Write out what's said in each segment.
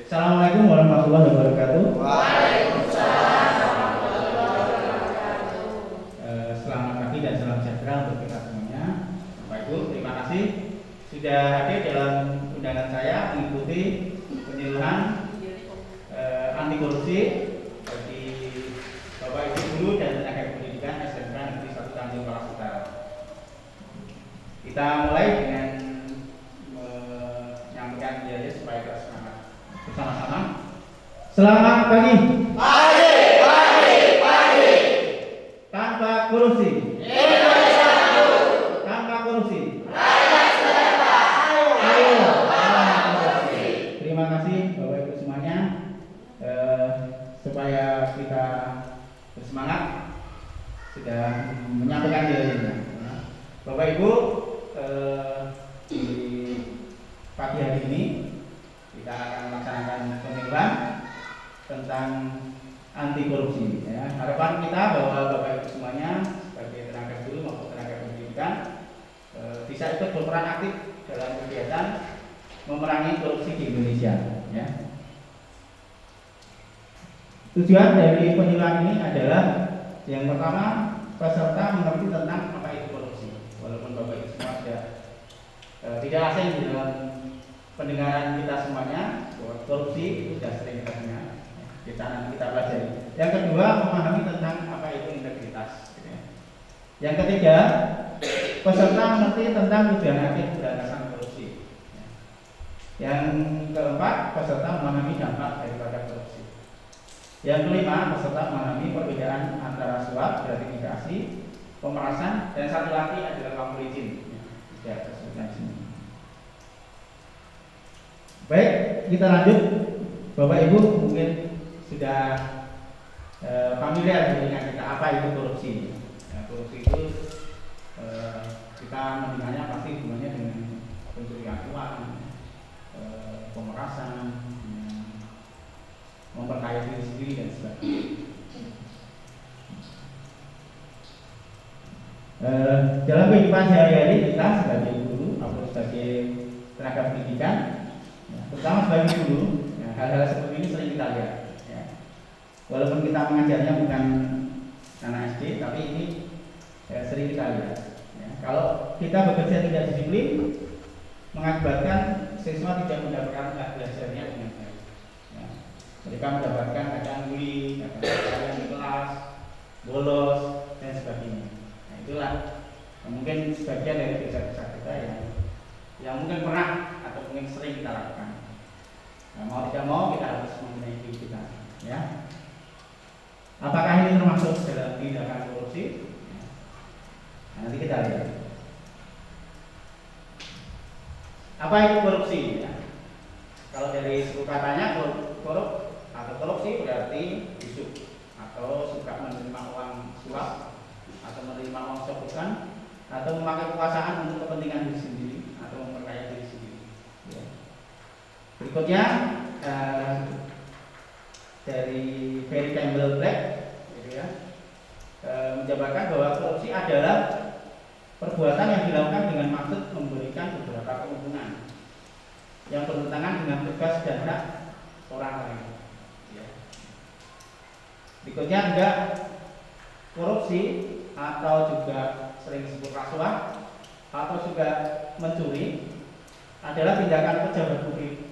Assalamualaikum warahmatullahi wabarakatuh. Waalaikumsalam warahmatullahi wabarakatuh. Selamat pagi dan salam sejahtera untuk kita semuanya. Bapak Ibu, terima kasih sudah hadir dalam undangan saya mengikuti penyuluhan anti korupsi bagi Bapak Ibu guru dan tenaga pendidikan SMK Negeri 1 Tanjung Palas Utara. Kita mulai dengan menyampaikan biaya supaya kita semangat bersama-sama. Selamat pagi. Pagi. Tanpa korupsi. Indonesia maju. Tanpa korupsi. Rakyat sejahtera. Ayo tanpa korupsi. Terima kasih Bapak Ibu semuanya. Supaya kita bersemangat sudah menyampaikan dirinya. Bapak Ibu, di pagi hari ini kita akan melaksanakan pemiluan tentang anti korupsi. Ya. Harapan kita bahwa Bapak Ibu semuanya sebagai tenaga guru maupun tenaga pendidikan bisa ikut berperan aktif dalam kegiatan memerangi korupsi di Indonesia. Ya. Tujuan dari penyuluhan ini adalah yang pertama, peserta mengerti tentang apa itu korupsi. Walaupun Bapak Ibu semua sudah tidak asing di dalam pendengaran kita semuanya bahwa korupsi itu sudah sering kita dengar, kita pelajari. Yang kedua, memahami tentang apa itu integritas. Yang ketiga, peserta mengerti tentang tujuan aktif pemberantasan korupsi. Yang keempat, peserta memahami dampak daripada korupsi. Yang kelima, peserta memahami perbedaan antara suap, gratifikasi, pemerasan, dan satu lagi adalah pamor izin. Ya, sebutkan sini. Baik, kita lanjut. Bapak Ibu mungkin sudah familiar dengan kita apa itu korupsi. Ya, korupsi itu kita mendengarnya pasti hubungannya dengan pencurian uang, pemerasan, memperkaya diri sendiri dan sebagainya. Dalam kehidupan sehari-hari kita sebagai guru atau sebagai tenaga pendidikan, terutama sebagai guru, hal-hal seperti ini sering kita lihat. Ya. Walaupun kita mengajarnya bukan anak SD, tapi ini sering kita lihat. Ya. Kalau kita bekerja tidak disiplin, mengakibatkan siswa tidak mendapatkan hak belajarnya dengan baik. Ya. Mereka mendapatkan kadang bully, kadang di kelas, bolos, dan sebagainya. Nah, itulah mungkin sebagian dari dosa-dosa kita yang mungkin pernah atau mungkin sering kita lakukan. Nah, mau tidak mau kita harus membenahi diri kita. Ya. Apakah ini termasuk dalam tindakan korupsi? Nah, nanti kita lihat. Apa itu korupsi? Ya. Kalau dari suku katanya korup atau korupsi berarti busuk atau suka menerima uang suap atau menerima uang sogokan atau memakai kekuasaan untuk kepentingan diri sendiri atau memperkaya diri sendiri. Ya. Berikutnya dari Ferry Campbell Black, gitu ya, menjabarkan bahwa korupsi adalah perbuatan yang dilakukan dengan maksud memberikan beberapa keuntungan yang bertentangan dengan tugas dan hak orang lain. Ya. Berikutnya juga korupsi atau juga sering disebut rasuah atau juga mencuri adalah tindakan pejabat publik,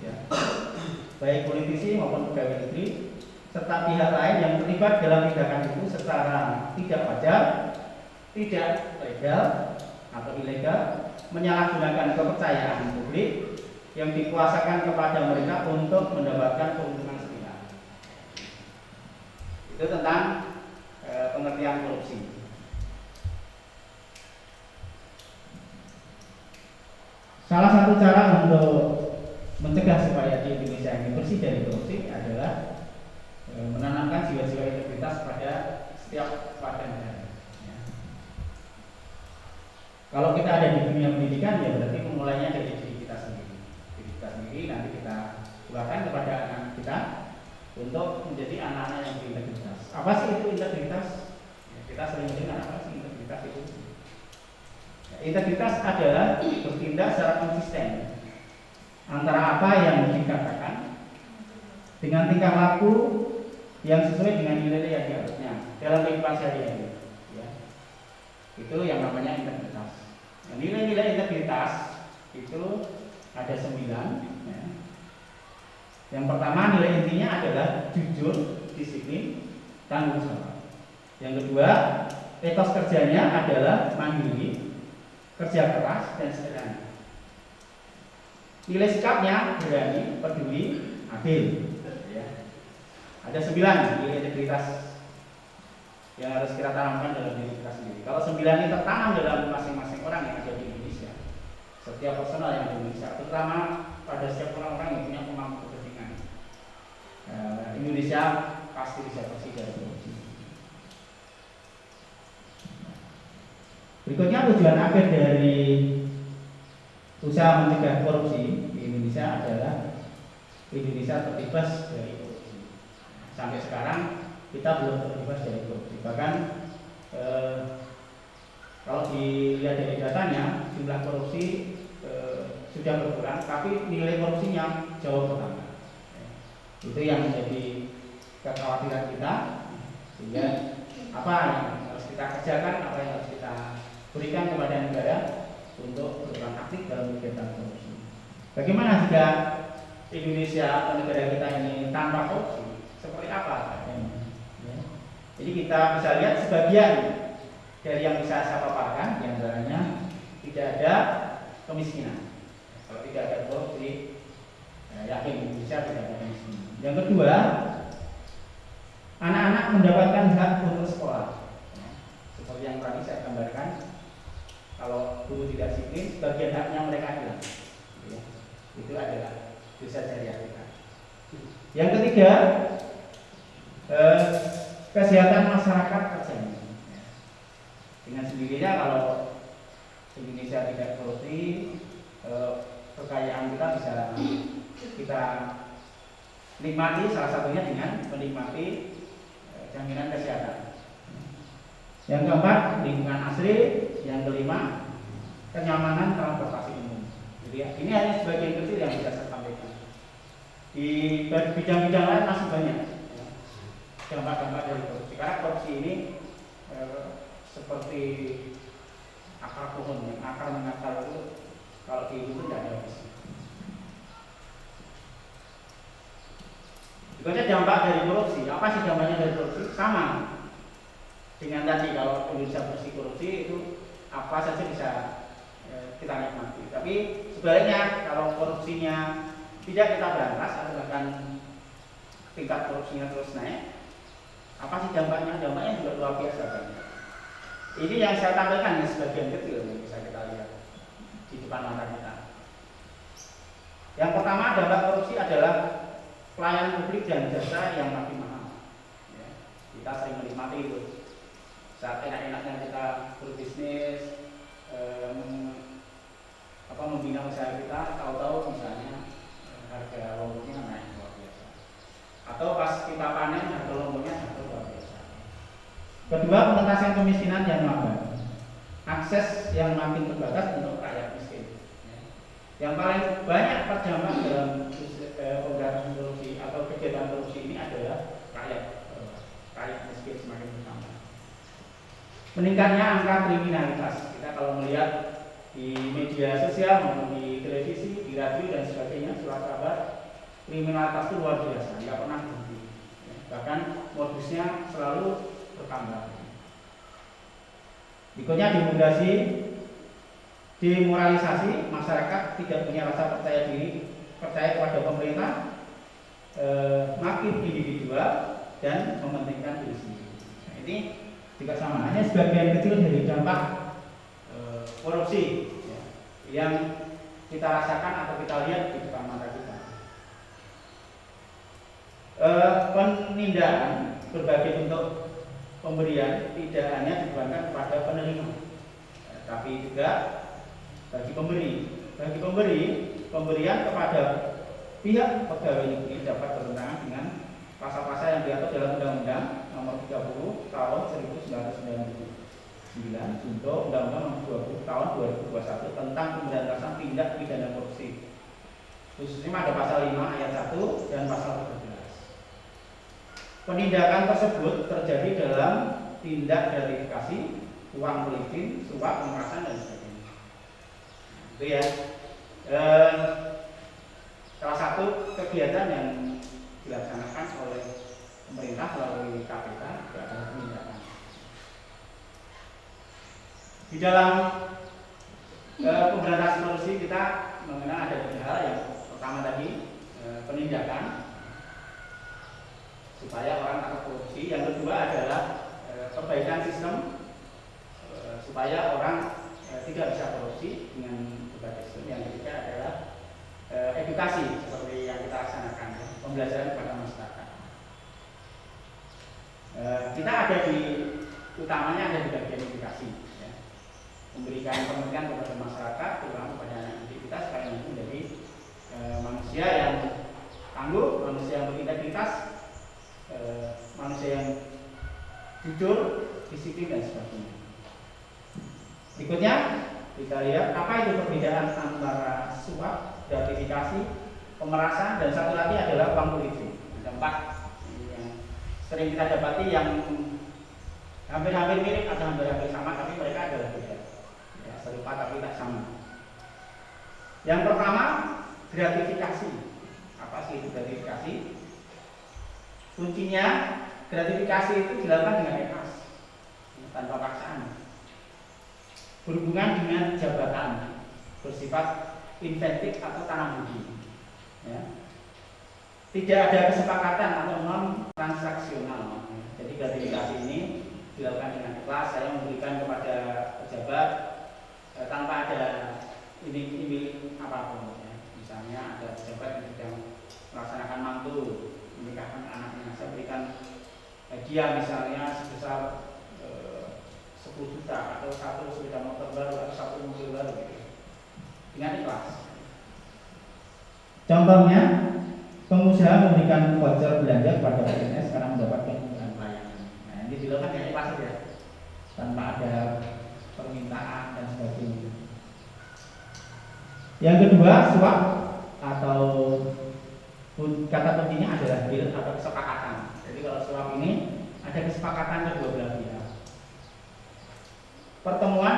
ya, baik politisi maupun pegawai negeri serta pihak lain yang terlibat dalam tindakan itu secara tidak wajar, tidak legal atau ilegal, menyalahgunakan kepercayaan publik yang dikuasakan kepada mereka untuk mendapatkan keuntungan sepihak. Itu tentang pengertian korupsi. Salah satu cara untuk mencegah supaya di Indonesia ini bersih dari korupsi adalah menanamkan jiwa-jiwa integritas pada setiap warga negara. Ya. Kalau kita ada di dunia pendidikan, ya berarti memulainya dari diri kita sendiri. Diri kita sendiri nanti kita tularkan kepada anak kita untuk menjadi anak-anak yang berintegritas. Apa sih itu integritas? Ya, kita sering dengar apa sih integritas itu? Ya, integritas adalah bertindak secara konsisten antara apa yang dikatakan dengan tingkah laku yang sesuai dengan nilai yang diharusnya dalam kehidupan sehari-hari. Ya. Itu yang namanya integritas. Nah, nilai-nilai integritas itu ada 9. Ya. Yang pertama nilai intinya adalah jujur, disiplin, tanggung jawab. Yang kedua, etos kerjanya adalah mandiri, kerja keras, dan sederhana. Nilai sikapnya berani, peduli, adil. Ya. Ada 9 nilai integritas yang harus kita tanamkan dalam diri kita sendiri. Kalau 9 ini tertanam dalam masing-masing orang yang ada di Indonesia, setiap personal yang ada di Indonesia, terutama pada setiap orang-orang yang punya pemangku kepentingan, Indonesia pasti bisa bersih dari korupsi. Berikutnya tujuan akhir dari usaha mencegah korupsi di Indonesia adalah Indonesia terbebas dari korupsi. Sampai sekarang kita belum terbebas dari korupsi. Bahkan kalau dilihat dari datanya, jumlah korupsi sudah berkurang, tapi nilai korupsinya jauh bertambah. Itu yang menjadi kekhawatiran kita. Sehingga apa yang harus kita kerjakan, apa yang harus kita berikan kepada negara untuk berperan aktif dalam kegiatan korupsi. Bagaimana jika Indonesia atau negara kita ini tanpa korupsi? Seperti apa? Jadi kita bisa lihat sebagian dari yang bisa saya paparkan, diantaranya tidak ada kemiskinan. Kalau tidak ada korupsi, yakin Indonesia tidak ada kemiskinan. Yang kedua, anak-anak mendapatkan hak untuk sekolah. Seperti yang tadi saya gambarkan, kalau guru tidak disiplin, sebagian haknya mereka hilang. Itu adalah dosa jariah kita. Yang ketiga, kesehatan masyarakat terjamin. Dengan sendirinya kalau Indonesia tidak korupsi, kekayaan kita bisa kita nikmati, salah satunya dengan menikmati jaminan kesehatan. Yang keempat, lingkungan asri. Yang kelima, kenyamanan transportasi umum. Jadi ini hanya sebagian kecil yang bisa saya sampaikan. Di bidang-bidang lain masih banyak dampak-dampak dari korupsi. Karena korupsi ini seperti akar pohon, yang akar mengakar itu kalau dihidup tidak ada habis. Juga dampak dari korupsi. Apa sih dampaknya dari korupsi? Sama dengan tadi, kalau Indonesia bersih korupsi itu apa saja bisa kita nikmati. Tapi sebaliknya kalau korupsinya tidak kita berantas atau bahkan tingkat korupsinya terus naik, apa sih dampaknya? Dampaknya juga luar biasa kan. Ini yang saya tampilkan yang sebagian kecil yang bisa kita lihat di depan mata kita. Yang pertama, dampak korupsi adalah pelayanan publik dan jasa yang makin mahal. Ya, kita sering menikmati itu. Saat enak-enaknya kita berbisnis, membina usaha kita, tahu-tahu misalnya harga lomboknya naik luar biasa. Atau pas kita panen harga lomboknya jatuh luar biasa. Kedua, pengentasan kemiskinan yang lambat. Akses yang makin terbatas untuk rakyat miskin. Yang paling banyak terdampak dalam pemberantasan korupsi atau kegiatan korupsi ini adalah rakyat miskin semakin bertambah. Meningkatnya angka kriminalitas. Kita kalau melihat di media sosial maupun di televisi, di radio dan sebagainya, surat kabar, kriminalitas itu luar biasa, nggak pernah berhenti. Bahkan modusnya selalu bertambah. Berikutnya demoralisasi, masyarakat tidak punya rasa percaya diri, percaya kepada pemerintah, makin individual dan mementingkan diri sendiri. Nah, ini juga sama, hanya sebagian kecil dari dampak korupsi yang kita rasakan atau kita lihat di depan mata kita. Penindakan berbagai bentuk pemberian tidak hanya dibebankan kepada penerima, tapi juga bagi pemberi. Bagi pemberi, pemberian kepada pihak pegawai negeri dapat bertentangan dengan pasal-pasal yang diatur dalam Undang-Undang Nomor 30 Tahun 1999 untuk Undang-Undang Nomor 20 Tahun 2021 tentang pemberantasan tindak pidana korupsi. Khususnya ada pasal 5 ayat 1 dan pasal 13. penindakan tersebut terjadi dalam tindak gratifikasi, uang pelicin, suap, pemerasan dan sebagainya. Itu ya. Salah satu kegiatan yang dilaksanakan oleh pemerintah melalui KPK adalah penindakan. Di dalam pemberantasan korupsi kita mengenal ada tiga hal. Yang pertama tadi penindakan supaya orang tak korupsi. Yang kedua adalah perbaikan sistem supaya orang tidak bisa korupsi dengan berbagai sistem. Yang ketiga adalah edukasi seperti yang kita laksanakan, pembelajaran kepada masyarakat. Kita ada di utamanya ada di bagian edukasi, ya. Memberikan pengertian kepada masyarakat, terutama kepada anak didik kita supaya nanti menjadi manusia yang tangguh, manusia yang berintegritas, manusia yang jujur, disiplin dan sebagainya. Berikutnya kita lihat apa itu perbedaan antara suap, gratifikasi, pemerasan, dan satu lagi adalah uang pelicin. Ada 4 yang sering kita dapati yang hampir-hampir mirip atau hampir-hampir sama, tapi mereka adalah beda. Ya, serupa tapi tak sama. Yang pertama, gratifikasi. Apa sih itu gratifikasi? Kuncinya, gratifikasi itu dilakukan dengan ikhlas, tanpa paksaan. Berhubungan dengan jabatan, bersifat inventif atau tanam budi. Ya. Tidak ada kesepakatan atau non transaksional. Jadi gratifikasi ini dilakukan dengan ikhlas. Saya memberikan kepada pejabat tanpa ada iming-iming apapun. Ya. Misalnya ada pejabat yang sedang melaksanakan mantu, menikahkan anaknya, saya berikan hadiah misalnya sebesar 10 juta atau 1 sepeda motor baru atau 1 mobil baru gitu. Dengan ikhlas. Contohnya, pengusaha memberikan voucher belanja kepada PNS karena mendapatkan kemudahan pelayanan. Nah, ini dilakukan dengan ikhlas saja, tanpa ada permintaan dan sebagainya. Yang kedua, suap atau kata kuncinya adalah deal atau kesepakatan. Jadi kalau suap ini ada kesepakatan kedua belah pihak. Pertemuan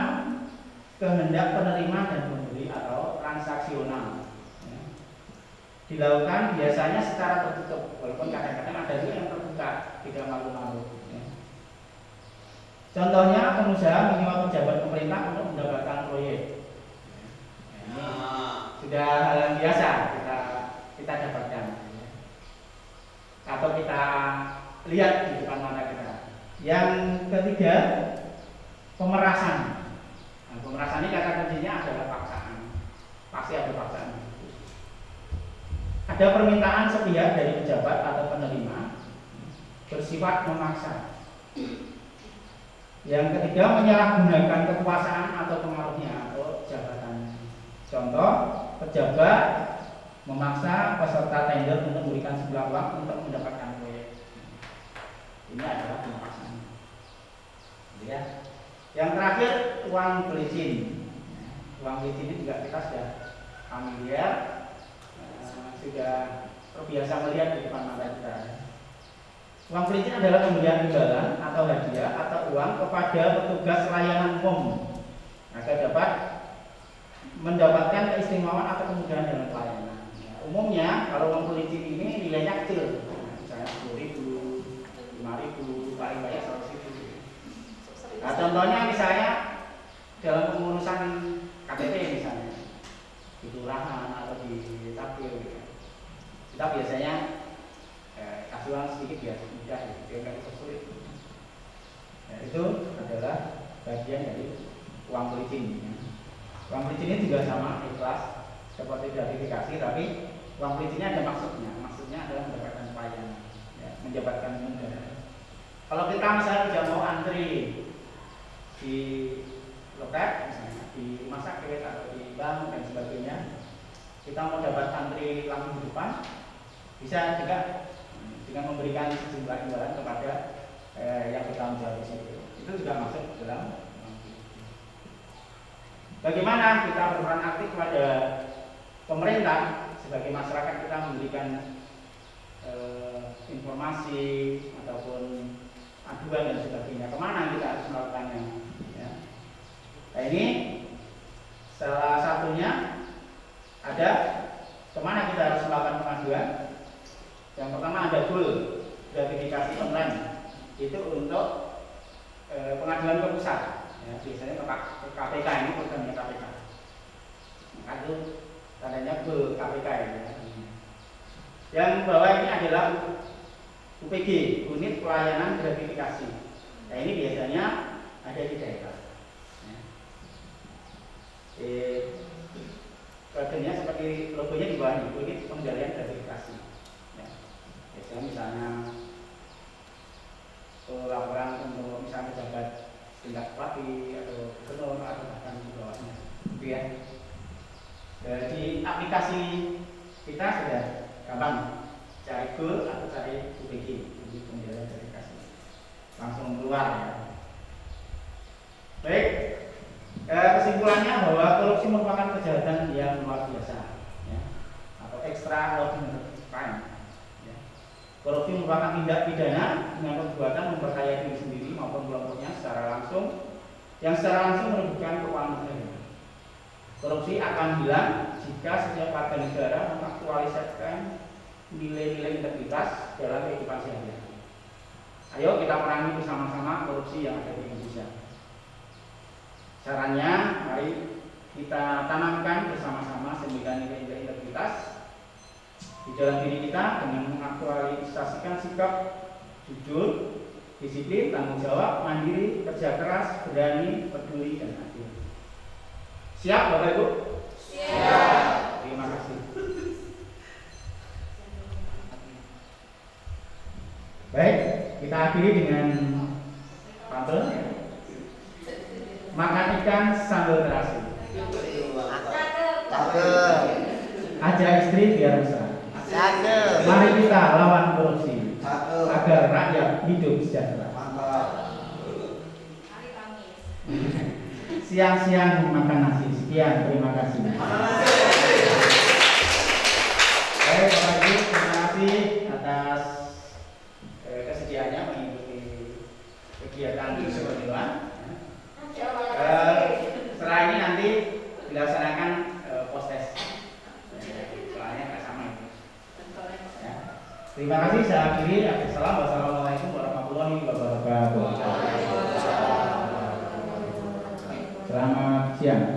kehendak penerima dan pemberi atau transaksional, ya. Dilakukan biasanya secara tertutup, walaupun kadang-kadang ada juga yang terbuka, tidak malu-malu, ya. Contohnya pengusaha menyewa pejabat pemerintah untuk mendapatkan proyek. Ini sudah hal yang biasa kita dapatkan, ya. Atau kita lihat di depan mata kita. Yang ketiga, pemerasan. Nah, pemerasan ini kata kuncinya adalah paksaan. Pasti ada paksaan. Ada permintaan sepihak dari pejabat atau penerima bersifat memaksa. Yang ketiga, menyalahgunakan kekuasaan atau pengaruhnya atau jabatannya. Contoh, pejabat memaksa peserta tender untuk memberikan sebuah uang untuk mendapatkan proyek. Ini adalah pemaksaan. Ya. Yang terakhir, uang pelicin. Uang pelicin ini juga kita sudah familiar, sudah terbiasa melihat di depan mata kita. Uang pelicin adalah pemberian imbalan atau hadiah atau uang kepada petugas layanan umum agar dapat mendapatkan keistimewaan atau kemudahan dalam pelayanan. Umumnya kalau uang pelicin ini nilainya kecil, misalnya 10.000, 5.000, paling banyak 100.000. Nah, contohnya misalnya dalam pengurusan KTP misalnya di kelurahan atau di tabir, gitu. Kita biasanya kasih uang sedikit biar mudah, biar nggak dipersulit. Nah, itu adalah bagian dari uang pelicin. Uang pelicin ini juga sama ikhlas seperti gratifikasi, tapi uang pelicinnya ada maksudnya. Maksudnya adalah mendapatkan pelayanan, ya, menjabatkan kemudahan. Kalau kita misalnya tidak mau antri di loket, misalnya di rumah sakit atau di bank dan sebagainya, kita mau dapat antri langsung di depan, bisa juga dengan memberikan sejumlah imbalan kepada yang bertanggung jawab di situ. Itu juga masuk dalam. Bagaimana kita berperan aktif kepada pemerintah sebagai masyarakat, kita memberikan informasi ataupun aduan dan sebagainya, kemana kita harus melakukannya. Ya. Nah ini salah satunya ada kemana kita harus melakukan pengaduan. Yang pertama ada GUL, gratifikasi online, itu untuk pengaduan ke pusat. Ya, biasanya ke KPK, ini programnya KPK. Maka itu tandanya GUL KPK ini. Ya. Yang bawah ini adalah UPG, unit pelayanan gratifikasi. Nah ini biasanya ada di daerah. Bagiannya seperti logonya di bawah ini, unit pengendalian gratifikasi. Ya. Biasanya misalnya laporan untuk misalnya pejabat tingkat bupati atau gubernur atau bahkan di bawahnya, gitu ya. Di aplikasi kita sudah gampang cari GUL atau cari UPG, unit pengendalian gratifikasi, langsung keluar ya. Baik. Kesimpulannya bahwa korupsi merupakan kejahatan yang luar biasa, ya, atau extraordinary crime. Ya. Korupsi merupakan tindak pidana dengan perbuatan memperkaya diri sendiri maupun kelompoknya secara langsung, yang secara langsung merugikan keuangan negara. Korupsi akan hilang jika setiap warga negara mengaktualisasikan nilai-nilai integritas dalam kehidupan sehari-hari. Ayo kita perangi bersama-sama korupsi yang ada di Indonesia. Caranya, mari kita tanamkan bersama-sama 9 nilai-nilai integritas di dalam diri kita dengan mengaktualisasikan sikap jujur, disiplin, tanggung jawab, mandiri, kerja keras, berani, peduli, dan adil. Siap, Bapak Ibu? Siap. Terima kasih. Baik, kita akhiri dengan pantun. Makan ikan sambil terasi. Cakep. Ajak istri biar mesra. Cakep. Mari kita lawan korupsi Cakep. agar rakyat hidup sejahtera. Mantap. Siang-siang makan nasi. Sekian, terima kasih. Baik, Bapak Ibu, terima kasih atas kesediaannya mengikuti kegiatan di Sekolah. Setelah ini nanti dilaksanakan post-test. Soalnya nggak sama itu. Ya. Terima kasih, saya akhiri. Wassalamualaikum warahmatullahi wabarakatuh. Selamat siang.